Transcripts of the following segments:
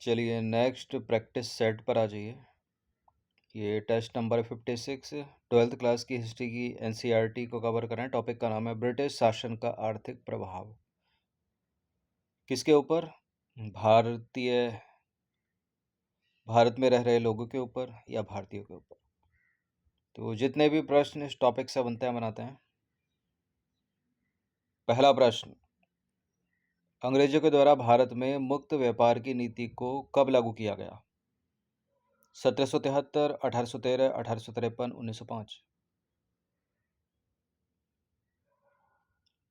चलिए next practice set पर आ जाइए। ये टेस्ट नंबर 56 ट्वेल्थ क्लास की हिस्ट्री की एनसीईआरटी को कवर करें। टॉपिक का नाम है ब्रिटिश शासन का आर्थिक प्रभाव। किसके ऊपर? भारत में रह रहे लोगों के ऊपर या भारतीयों के ऊपर। तो जितने भी प्रश्न इस टॉपिक से बनते हैं बनाते हैं। पहला प्रश्न, अंग्रेजों के द्वारा भारत में मुक्त व्यापार की नीति को कब लागू किया गया? 1773, 1813, 1853, 1905।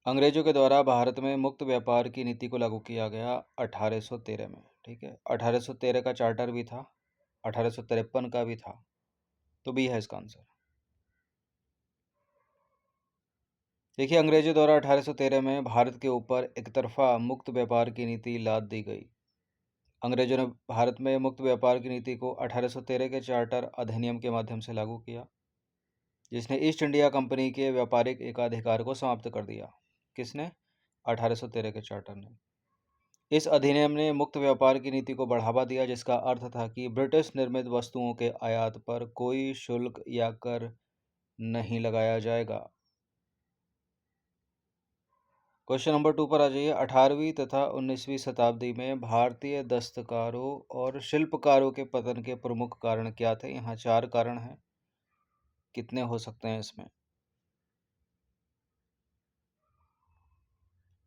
अंग्रेजों के द्वारा भारत में मुक्त व्यापार की नीति को लागू किया गया 1813 में। ठीक है, 1813 का चार्टर भी था, 1853 का भी था, तो बी है इसका आंसर। देखिए, अंग्रेजों द्वारा 1813 में भारत के ऊपर एक तरफा मुक्त व्यापार की नीति लाद दी गई। अंग्रेजों ने भारत में मुक्त व्यापार की नीति को 1813 के चार्टर अधिनियम के माध्यम से लागू किया, जिसने ईस्ट इंडिया कंपनी के व्यापारिक एकाधिकार को समाप्त कर दिया। किसने? 1813 के चार्टर ने। इस अधिनियम ने मुक्त व्यापार की नीति को बढ़ावा दिया, जिसका अर्थ था कि ब्रिटिश निर्मित वस्तुओं के आयात पर कोई शुल्क या कर नहीं लगाया जाएगा। क्वेश्चन नंबर 2 पर आ जाइए। 18वीं तथा 19वीं शताब्दी में भारतीय दस्तकारों और शिल्पकारों के पतन के प्रमुख कारण क्या थे? यहाँ 4 कारण हैं। कितने हो सकते हैं इसमें?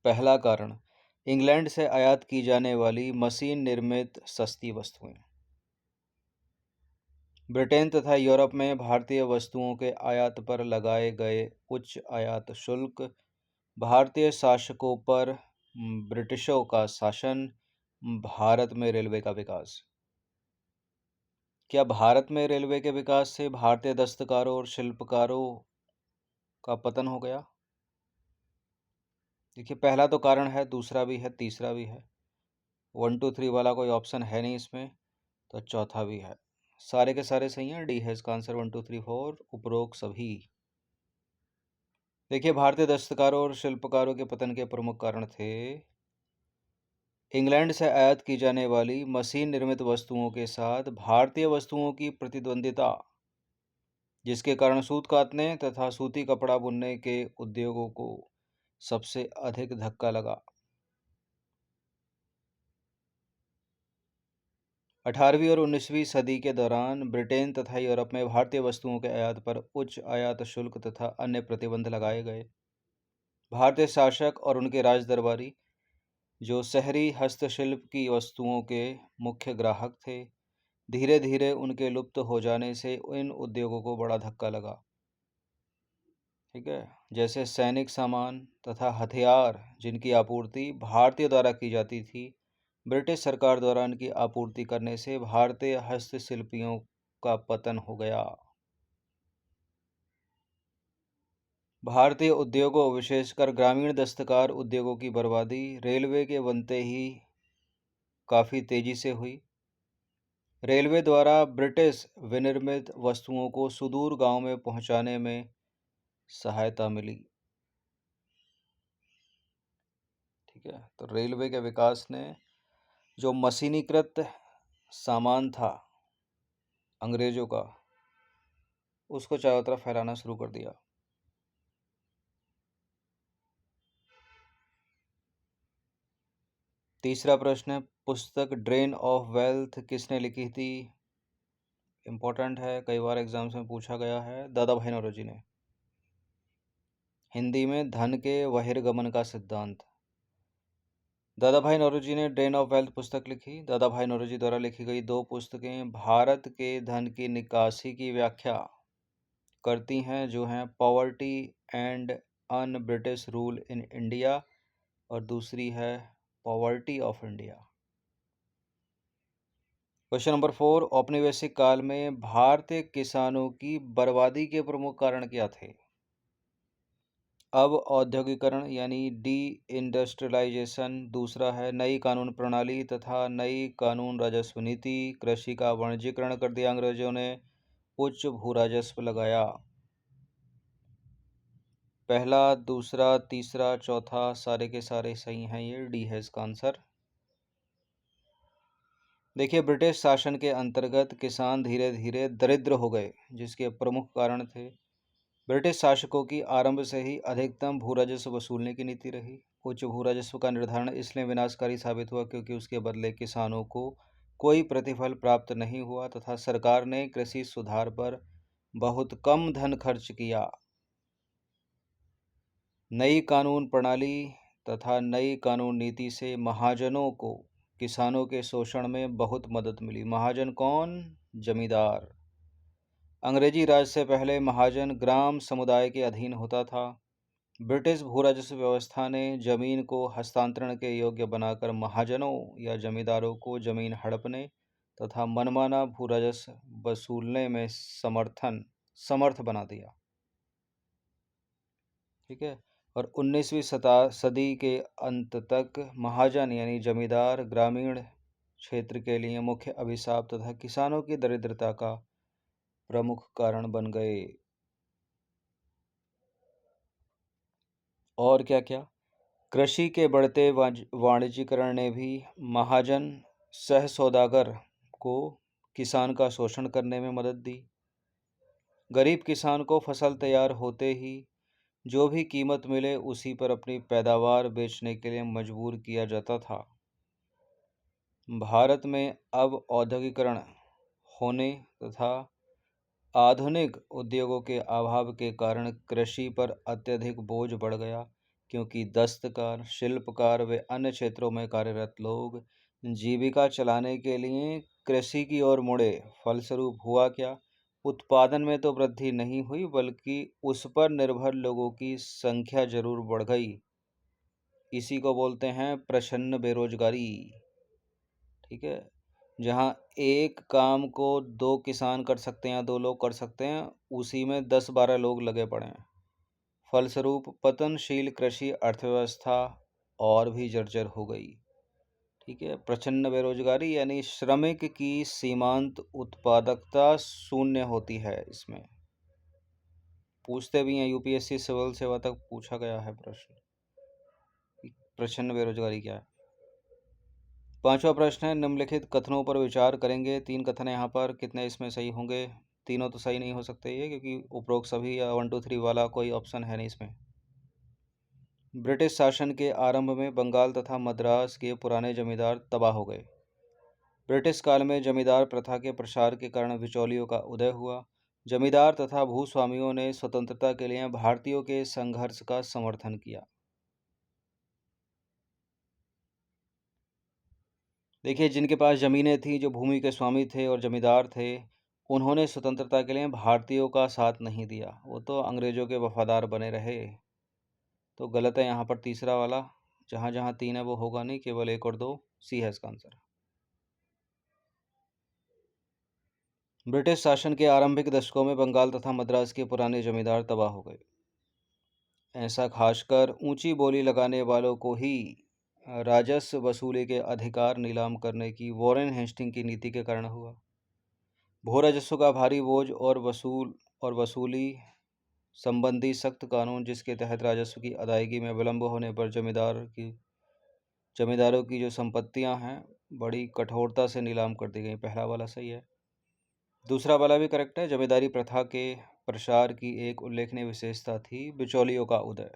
पहला कारण, इंग्लैंड से आयात की जाने वाली मशीन निर्मित सस्ती वस्तुएं। ब्रिटेन तथा यूरोप में भारतीय वस्तुओं के आयात पर लगाए गए उच्च आयात शुल्क, भारतीय शासकों पर ब्रिटिशों का शासन, भारत में रेलवे का विकास। क्या भारत में रेलवे के विकास से भारतीय दस्तकारों और शिल्पकारों का पतन हो गया? देखिए, पहला तो कारण है, दूसरा भी है, तीसरा भी है। 1 2 3 वाला कोई ऑप्शन है नहीं इसमें, तो चौथा भी है। सारे के सारे सही हैं, डी है इसका आंसर। 1 2 3 4 उपरोक्त सभी। देखिए, भारतीय दस्तकारों और शिल्पकारों के पतन के प्रमुख कारण थे इंग्लैंड से आयात की जाने वाली मशीन निर्मित वस्तुओं के साथ भारतीय वस्तुओं की प्रतिद्वंदिता, जिसके कारण सूत कातने तथा सूती कपड़ा बुनने के उद्योगों को सबसे अधिक धक्का लगा। 18वीं और 19वीं सदी के दौरान ब्रिटेन तथा यूरोप में भारतीय वस्तुओं के आयात पर उच्च आयात शुल्क तथा अन्य प्रतिबंध लगाए गए। भारतीय शासक और उनके राज दरबारी, जो शहरी हस्तशिल्प की वस्तुओं के मुख्य ग्राहक थे, धीरे धीरे उनके लुप्त हो जाने से इन उद्योगों को बड़ा धक्का लगा। ठीक है, जैसे सैनिक सामान तथा हथियार, जिनकी आपूर्ति भारतीय द्वारा की जाती थी, ब्रिटिश सरकार द्वारा इनकी आपूर्ति करने से भारतीय हस्तशिल्पियों का पतन हो गया। भारतीय उद्योगों, विशेषकर ग्रामीण दस्तकार उद्योगों की बर्बादी रेलवे के बनते ही काफ़ी तेजी से हुई। रेलवे द्वारा ब्रिटिश विनिर्मित वस्तुओं को सुदूर गांव में पहुंचाने में सहायता मिली। ठीक है, तो रेलवे के विकास ने जो मशीनीकृत सामान था अंग्रेजों का, उसको चारों तरफ फैलाना शुरू कर दिया। तीसरा प्रश्न है, पुस्तक ड्रेन ऑफ वेल्थ किसने लिखी थी? इम्पोर्टेंट है, कई बार एग्जाम्स में पूछा गया है। दादा भाई नौरोजी ने। हिंदी में धन के बहिर्गमन का सिद्धांत। दादा भाई नौरोजी ने ड्रेन ऑफ वेल्थ पुस्तक लिखी। दादा भाई नौरोजी द्वारा लिखी गई 2 पुस्तकें भारत के धन की निकासी की व्याख्या करती हैं, जो हैं poverty and un British rule in India, और दूसरी है poverty of India. Question number 4, औपनिवेशिक काल में भारतीय किसानों की बर्बादी के प्रमुख कारण क्या थे? अब औद्योगिकरण यानी डी इंडस्ट्रियलाइजेशन, दूसरा है नई कानून प्रणाली तथा नई कानून राजस्व नीति, कृषि का वाणिज्यीकरण कर दिया अंग्रेजों ने, उच्च भू राजस्व लगाया। पहला, दूसरा, तीसरा, चौथा, सारे के सारे सही हैं। ये डी है इसका आंसर। देखिए, ब्रिटिश शासन के अंतर्गत किसान धीरे धीरे दरिद्र हो गए, जिसके प्रमुख कारण थे ब्रिटिश शासकों की आरंभ से ही अधिकतम भू राजस्व वसूलने की नीति रही। उच्च भू राजस्व का निर्धारण इसलिए विनाशकारी साबित हुआ क्योंकि उसके बदले किसानों को कोई प्रतिफल प्राप्त नहीं हुआ तथा सरकार ने कृषि सुधार पर बहुत कम धन खर्च किया। नई कानून प्रणाली तथा नई कानून नीति से महाजनों को किसानों के शोषण में बहुत मदद मिली। महाजन कौन? जमींदार। अंग्रेजी राज से पहले महाजन ग्राम समुदाय के अधीन होता था। ब्रिटिश भू राजस्व व्यवस्था ने जमीन को हस्तांतरण के योग्य बनाकर महाजनों या जमींदारों को जमीन हड़पने तथा मनमाना भू राजस्व वसूलने में समर्थ बना दिया। ठीक है। और 19वीं सदी के अंत तक महाजन यानी जमींदार ग्रामीण क्षेत्र के लिए मुख्य अभिशाप तथा किसानों की दरिद्रता का प्रमुख कारण बन गए। और क्या क्या? कृषि के बढ़ते वाणिज्यीकरण ने भी महाजन सह सौदागर को किसान का शोषण करने में मदद दी। गरीब किसान को फसल तैयार होते ही जो भी कीमत मिले उसी पर अपनी पैदावार बेचने के लिए मजबूर किया जाता था। भारत में अब औद्योगिकरण होने तथा आधुनिक उद्योगों के अभाव के कारण कृषि पर अत्यधिक बोझ बढ़ गया, क्योंकि दस्तकार, शिल्पकार व अन्य क्षेत्रों में कार्यरत लोग जीविका चलाने के लिए कृषि की ओर मुड़े। फलस्वरूप हुआ क्या? उत्पादन में तो वृद्धि नहीं हुई, बल्कि उस पर निर्भर लोगों की संख्या जरूर बढ़ गई। इसी को बोलते हैं प्रच्छन्न बेरोजगारी। ठीक है। जहाँ एक काम को 2 किसान कर सकते हैं या 2 लोग कर सकते हैं, उसी में 10-12 लोग लगे पड़े हैं। फलस्वरूप पतनशील कृषि अर्थव्यवस्था और भी जर्जर हो गई। ठीक है। प्रच्छन्न बेरोजगारी यानी श्रमिक की सीमांत उत्पादकता शून्य होती है। इसमें पूछते भी हैं, यूपीएससी सिविल सेवा तक पूछा गया है प्रश्न, प्रच्छन्न बेरोजगारी क्या है। 5वां प्रश्न है, निम्नलिखित कथनों पर विचार करेंगे। 3 कथन है यहाँ पर, कितने इसमें सही होंगे? तीनों तो सही नहीं हो सकते ये, क्योंकि उपरोक्त सभी या 1 2 3 वाला कोई ऑप्शन है नहीं इसमें। ब्रिटिश शासन के आरंभ में बंगाल तथा मद्रास के पुराने जमींदार तबाह हो गए। ब्रिटिश काल में जमींदार प्रथा के प्रसार के कारण बिचौलियों का उदय हुआ। जमींदार तथा भूस्वामियों ने स्वतंत्रता के लिए भारतीयों के संघर्ष का समर्थन किया। देखिए, जिनके पास ज़मीनें थीं, जो भूमि के स्वामी थे और जमींदार थे, उन्होंने स्वतंत्रता के लिए भारतीयों का साथ नहीं दिया, वो तो अंग्रेज़ों के वफादार बने रहे। तो गलत है यहाँ पर तीसरा वाला। जहाँ जहाँ 3 है वो होगा नहीं, केवल 1 और 2 सी है इसका आंसर। ब्रिटिश शासन के आरंभिक दशकों में बंगाल तथा मद्रास के पुराने जमींदार तबाह हो गए। ऐसा खासकर ऊंची बोली लगाने वालों को ही राजस्व वसूली के अधिकार नीलाम करने की वॉरेन हेस्टिंग की नीति के कारण हुआ। भू राजस्व का भारी बोझ और वसूली संबंधी सख्त कानून, जिसके तहत राजस्व की अदायगी में विलंब होने पर जमींदारों की जो संपत्तियां हैं बड़ी कठोरता से नीलाम कर दी गई। पहला वाला सही है। दूसरा वाला भी करेक्ट है। जमींदारी प्रथा के प्रसार की एक उल्लेखनीय विशेषता थी बिचौलियों का उदय।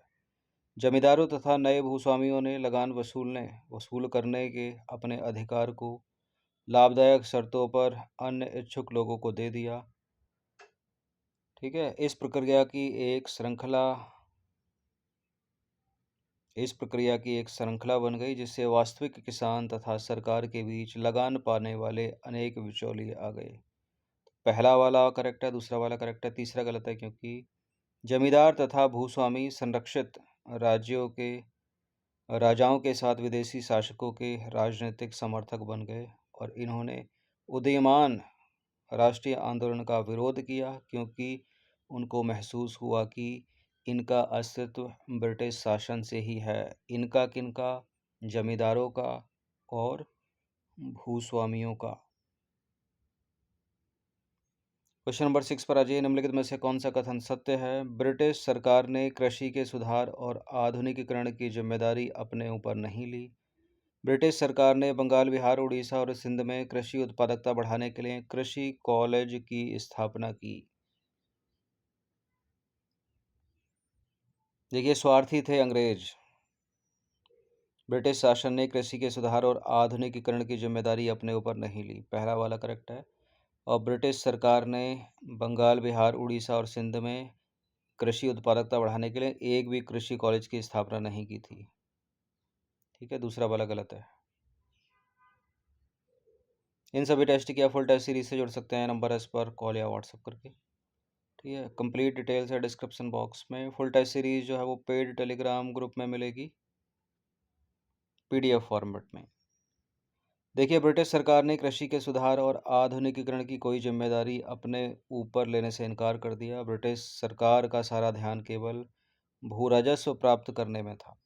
जमींदारों तथा नए भूस्वामियों ने लगान वसूल करने के अपने अधिकार को लाभदायक शर्तों पर अन्य इच्छुक लोगों को दे दिया। ठीक है। इस प्रक्रिया की एक श्रृंखला बन गई, जिससे वास्तविक किसान तथा सरकार के बीच लगान पाने वाले अनेक बिचौलिए आ गए। पहला वाला करेक्ट है, दूसरा वाला करेक्ट है, तीसरा गलत है, क्योंकि जमींदार तथा भूस्वामी संरक्षित राजाओं के साथ विदेशी शासकों के राजनीतिक समर्थक बन गए और इन्होंने उदीयमान राष्ट्रीय आंदोलन का विरोध किया, क्योंकि उनको महसूस हुआ कि इनका अस्तित्व ब्रिटिश शासन से ही है। इनका किनका? जमींदारों का और भूस्वामियों का। क्वेश्चन नंबर 6 पर आ जाइए। निम्नलिखित में से कौन सा कथन सत्य है? ब्रिटिश सरकार ने कृषि के सुधार और आधुनिकीकरण की जिम्मेदारी अपने ऊपर नहीं ली। ब्रिटिश सरकार ने बंगाल, बिहार, उड़ीसा और सिंध में कृषि उत्पादकता बढ़ाने के लिए कृषि कॉलेज की स्थापना की। देखिए, स्वार्थी थे अंग्रेज। ब्रिटिश शासन ने कृषि के सुधार और आधुनिकीकरण की जिम्मेदारी अपने ऊपर नहीं ली। पहला वाला करेक्ट है। और ब्रिटिश सरकार ने बंगाल, बिहार, उड़ीसा और सिंध में कृषि उत्पादकता बढ़ाने के लिए एक भी कृषि कॉलेज की स्थापना नहीं की थी। ठीक है, दूसरा वाला गलत है। इन सभी टेस्ट की आप फुल टेस्ट सीरीज से जुड़ सकते हैं, नंबर इस पर कॉल या व्हाट्सएप करके। ठीक है, कंप्लीट डिटेल्स है डिस्क्रिप्शन बॉक्स में। फुल टेस्ट सीरीज जो है वो पेड टेलीग्राम ग्रुप में मिलेगी, PDF फॉर्मेट में। देखिए, ब्रिटिश सरकार ने कृषि के सुधार और आधुनिकीकरण की कोई जिम्मेदारी अपने ऊपर लेने से इनकार कर दिया। ब्रिटिश सरकार का सारा ध्यान केवल भू राजस्व प्राप्त करने में था।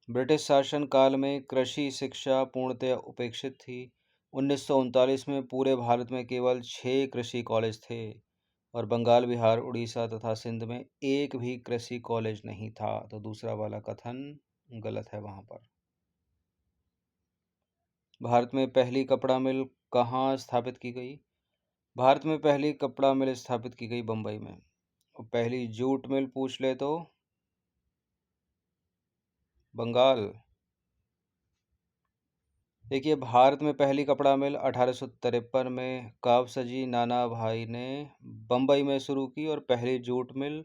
ब्रिटिश शासन काल में कृषि शिक्षा पूर्णतः उपेक्षित थी। 1939 में पूरे भारत में केवल 6 कृषि कॉलेज थे और बंगाल, बिहार, उड़ीसा तथा सिंध में एक भी कृषि कॉलेज नहीं था। तो दूसरा वाला कथन गलत है वहाँ पर। भारत में पहली कपड़ा मिल कहाँ स्थापित की गई? भारत में पहली कपड़ा मिल स्थापित की गई बम्बई में। और पहली जूट मिल पूछ ले तो बंगाल। देखिए, भारत में पहली कपड़ा मिल 1853 में कावसजी नाना भाई ने बम्बई में शुरू की और पहली जूट मिल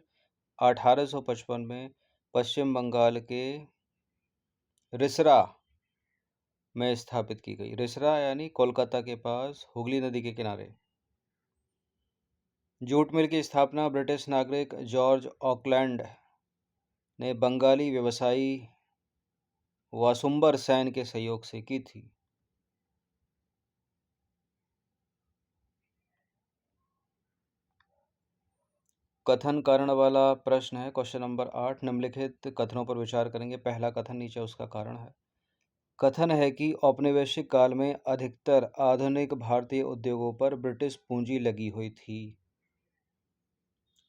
1855 में पश्चिम बंगाल के रिसरा में स्थापित की गई। रिसरा यानी कोलकाता के पास हुगली नदी के किनारे। जूट मिल की स्थापना ब्रिटिश नागरिक जॉर्ज ऑकलैंड ने बंगाली व्यवसायी वासुंबर सेन के सहयोग से की थी। कथन कारण वाला प्रश्न है क्वेश्चन नंबर 8। निम्नलिखित कथनों पर विचार करेंगे। पहला कथन, नीचे उसका कारण है। कथन है कि औपनिवेशिक काल में अधिकतर आधुनिक भारतीय उद्योगों पर ब्रिटिश पूंजी लगी हुई थी।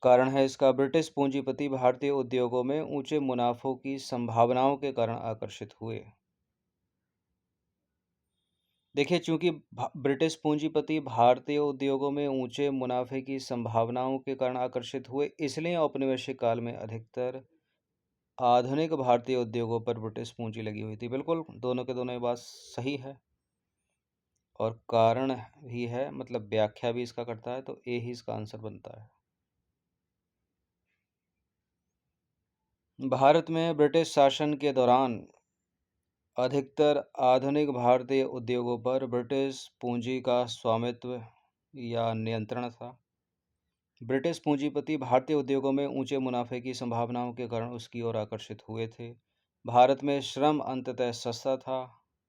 कारण है इसका, ब्रिटिश पूंजीपति भारतीय उद्योगों में ऊंचे मुनाफों की संभावनाओं के कारण आकर्षित हुए। देखिए, चूंकि ब्रिटिश पूंजीपति भारतीय उद्योगों में ऊंचे मुनाफे की संभावनाओं के कारण आकर्षित हुए, इसलिए औपनिवेशिक काल में अधिकतर आधुनिक भारतीय उद्योगों पर ब्रिटिश पूंजी लगी हुई थी। बिल्कुल, दोनों के दोनों ये बात सही है और कारण भी है, मतलब व्याख्या भी इसका करता है, तो ए ही इसका आंसर बनता है। भारत में ब्रिटिश शासन के दौरान अधिकतर आधुनिक भारतीय उद्योगों पर ब्रिटिश पूंजी का स्वामित्व या नियंत्रण था। ब्रिटिश पूंजीपति भारतीय उद्योगों में ऊंचे मुनाफे की संभावनाओं के कारण उसकी ओर आकर्षित हुए थे। भारत में श्रम अंततः सस्ता था,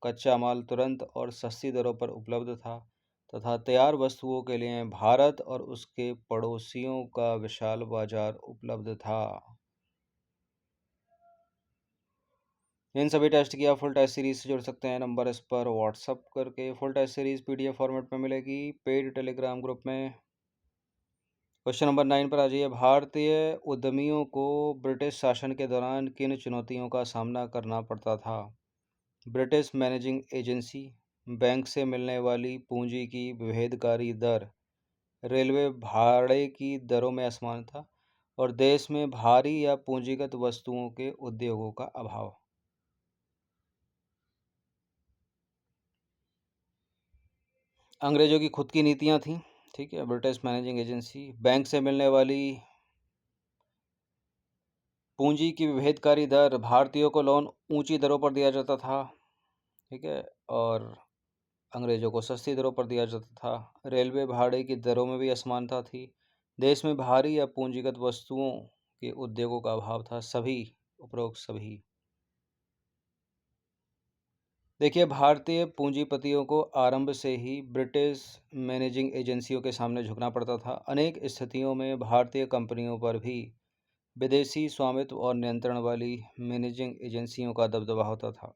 कच्चा माल तुरंत और सस्ती दरों पर उपलब्ध था तथा तैयार वस्तुओं के लिए भारत और उसके पड़ोसियों का विशाल बाजार उपलब्ध था। इन सभी टेस्ट की आप फुल टेस्ट सीरीज से जुड़ सकते हैं, नंबर इस पर व्हाट्सअप करके। Full test series PDF format में मिलेगी पेड टेलीग्राम ग्रुप में। क्वेश्चन नंबर 9 पर आ जाइए। भारतीय उद्यमियों को ब्रिटिश शासन के दौरान किन चुनौतियों का सामना करना पड़ता था? ब्रिटिश मैनेजिंग एजेंसी, बैंक से मिलने वाली पूंजी की विभेदकारी दर, रेलवे भाड़े की दरों में असमानता और देश में भारी या पूंजीगत वस्तुओं के उद्योगों का अभाव। अंग्रेजों की खुद की नीतियां थीं। ठीक है, ब्रिटिश मैनेजिंग एजेंसी, बैंक से मिलने वाली पूंजी की विभेदकारी दर, भारतीयों को लोन ऊंची दरों पर दिया जाता था। ठीक है, और अंग्रेजों को सस्ती दरों पर दिया जाता था। रेलवे भाड़े की दरों में भी असमानता थी। देश में भारी या पूंजीगत वस्तुओं के उद्योगों का अभाव था। सभी उपरोक्त सभी। देखिए, भारतीय पूंजीपतियों को आरंभ से ही ब्रिटिश मैनेजिंग एजेंसियों के सामने झुकना पड़ता था। अनेक स्थितियों में भारतीय कंपनियों पर भी विदेशी स्वामित्व और नियंत्रण वाली मैनेजिंग एजेंसियों का दबदबा होता था।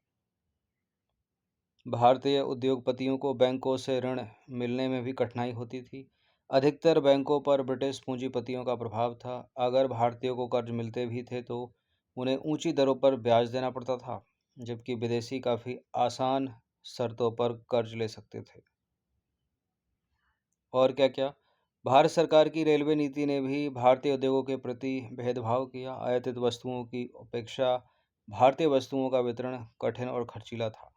भारतीय उद्योगपतियों को बैंकों से ऋण मिलने में भी कठिनाई होती थी। अधिकतर बैंकों पर ब्रिटिश पूंजीपतियों का प्रभाव था। अगर भारतीयों को कर्ज मिलते भी थे तो उन्हें ऊंची दरों पर ब्याज देना पड़ता था। जबकि विदेशी काफ़ी आसान शर्तों पर कर्ज ले सकते थे। और क्या-क्या? भारत सरकार की रेलवे नीति ने भी भारतीय उद्योगों के प्रति भेदभाव किया। आयातित वस्तुओं की अपेक्षा भारतीय वस्तुओं का वितरण कठिन और खर्चीला था।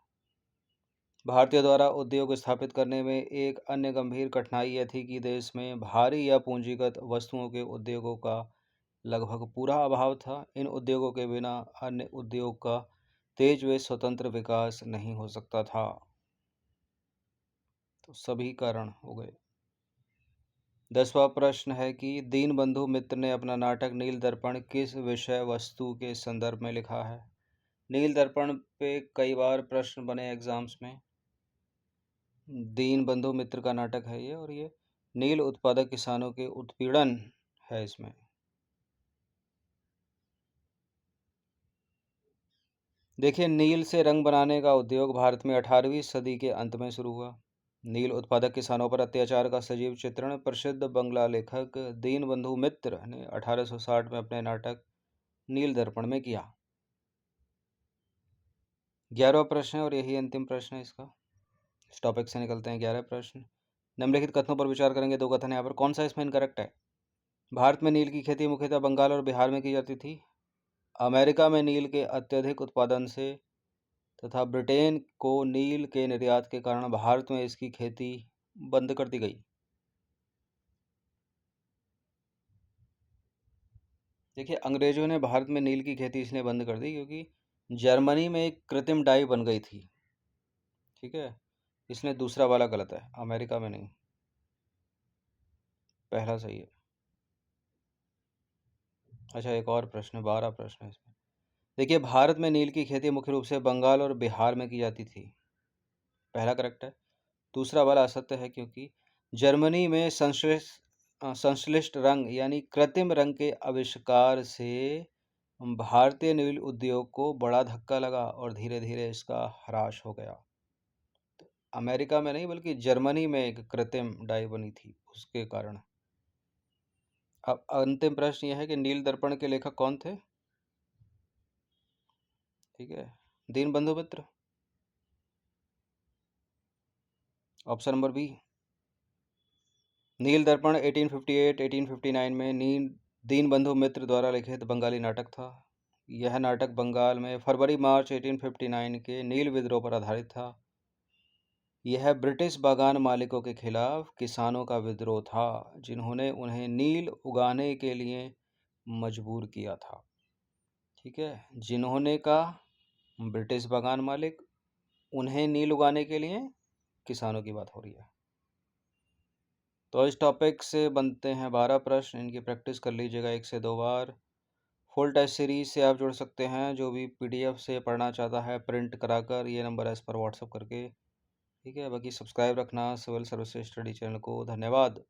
भारतीयों द्वारा उद्योग स्थापित करने में एक अन्य गंभीर कठिनाई यह थी कि देश में भारी या पूंजीगत वस्तुओं के उद्योगों का लगभग पूरा अभाव था। इन उद्योगों के बिना अन्य उद्योग का तेज व स्वतंत्र विकास नहीं हो सकता था। तो सभी कारण हो गए। 10वां प्रश्न है कि दीनबंधु मित्र ने अपना नाटक नील दर्पण किस विषय वस्तु के संदर्भ में लिखा है? नील दर्पण पे कई बार प्रश्न बने एग्जाम्स में। दीनबंधु मित्र का नाटक है ये, और ये नील उत्पादक किसानों के उत्पीड़न है इसमें। देखिए, नील से रंग बनाने का उद्योग भारत में 18वीं सदी के अंत में शुरू हुआ। नील उत्पादक किसानों पर अत्याचार का सजीव चित्रण प्रसिद्ध बंगला लेखक दीनबंधु मित्र ने 1860 में अपने नाटक नील दर्पण में किया। 11वां प्रश्न है और यही अंतिम प्रश्न है इसका। इस टॉपिक से निकलते हैं 11 प्रश्न। निम्नलिखित कथनों पर विचार करेंगे। 2 कथन यहाँ पर, कौन सा इसमें इनकरेक्ट है? भारत में नील की खेती मुख्यतः बंगाल और बिहार में की जाती थी। अमेरिका में नील के अत्यधिक उत्पादन से तथा ब्रिटेन को नील के निर्यात के कारण भारत में इसकी खेती बंद कर दी गई। देखिए, अंग्रेजों ने भारत में नील की खेती इसलिए बंद कर दी क्योंकि जर्मनी में एक कृत्रिम डाई बन गई थी। ठीक है, इसलिए दूसरा वाला गलत है, अमेरिका में नहीं, पहला सही है। अच्छा, एक और प्रश्न, 12 प्रश्न है इसमें। देखिए, भारत में नील की खेती मुख्य रूप से बंगाल और बिहार में की जाती थी, पहला करेक्ट है। दूसरा वाला असत्य है क्योंकि जर्मनी में संश्लिष्ट रंग यानी कृत्रिम रंग के आविष्कार से भारतीय नील उद्योग को बड़ा धक्का लगा और धीरे धीरे इसका ह्रास हो गया। तो अमेरिका में नहीं बल्कि जर्मनी में एक कृत्रिम डाई बनी थी, उसके कारण। अब अंतिम प्रश्न यह है कि नील दर्पण के लेखक कौन थे? ठीक है, दीनबंधु मित्र, ऑप्शन नंबर बी। नील दर्पण 1858-1859 में दीनबंधु मित्र द्वारा लिखित बंगाली नाटक था। यह नाटक बंगाल में फरवरी-मार्च 1859 के नील विद्रोह पर आधारित था। यह ब्रिटिश बागान मालिकों के खिलाफ किसानों का विद्रोह था, जिन्होंने उन्हें नील उगाने के लिए मजबूर किया था। ठीक है, जिन्होंने का ब्रिटिश बागान मालिक, उन्हें नील उगाने के लिए किसानों की बात हो रही है। तो इस टॉपिक से बनते हैं 12 प्रश्न, इनकी प्रैक्टिस कर लीजिएगा 1 से 2 बार। फुल टेस्ट सीरीज से आप जुड़ सकते हैं, जो भी पीडीएफ से पढ़ना चाहता है प्रिंट कराकर, ये नंबर है इस पर व्हाट्सअप करके। ठीक है, बाकी सब्सक्राइब रखना सिविल सर्विसेज स्टडी चैनल को। धन्यवाद।